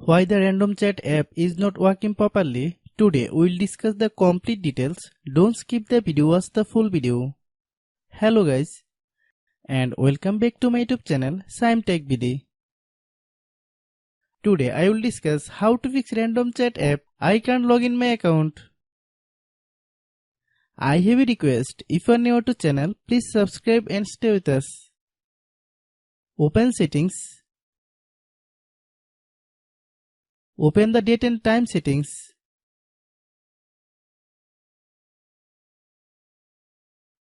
Why the random chat app is not working properly? Today we'll discuss the complete details. Don't skip the video, watch the full video. Hello guys and welcome back to my YouTube channel Shaem Tech Video. Today I will discuss how to fix random chat app. I can't log in my account. I have a request. If you are new to channel, please subscribe and stay with us. Open settings. Open the date and time settings.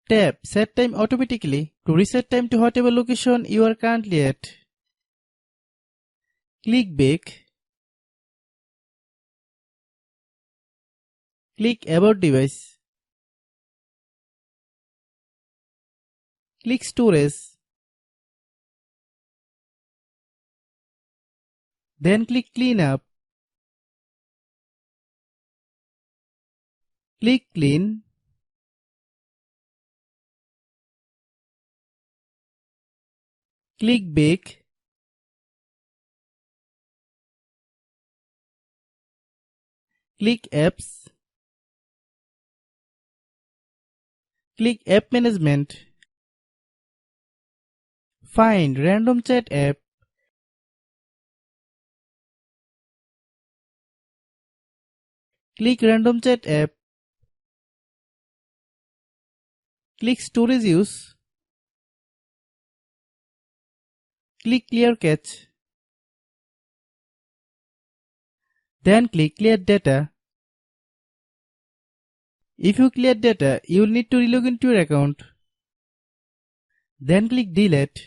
Tap Set Time automatically to reset time to whatever location you are currently at. Click Back. Click About Device. Click Storage. Then click Clean Up. Click Clean. Click Back. Click Apps. Click App Management. Find Random Chat app. Click Random Chat app. Click Storage Use. Click Clear Cache. Then click Clear Data. If you clear data, you will need to relog into your account. Then click Delete.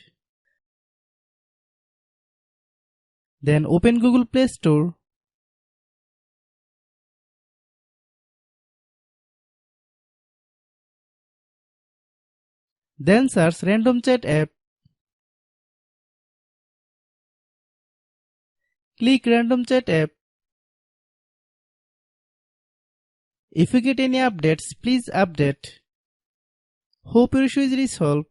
Then open Google Play Store. Then search Random Chat app. Click Random Chat app. If you get any updates, please update. Hope your issue is resolved.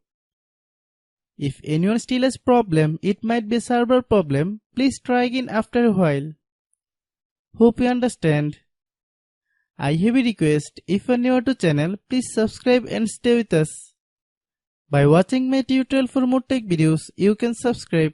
If anyone still has problem, it might be a server problem. Please try again after a while. Hope you understand. I have a request. If you are new to channel, please subscribe and stay with us. By watching my tutorial for more tech videos, you can subscribe.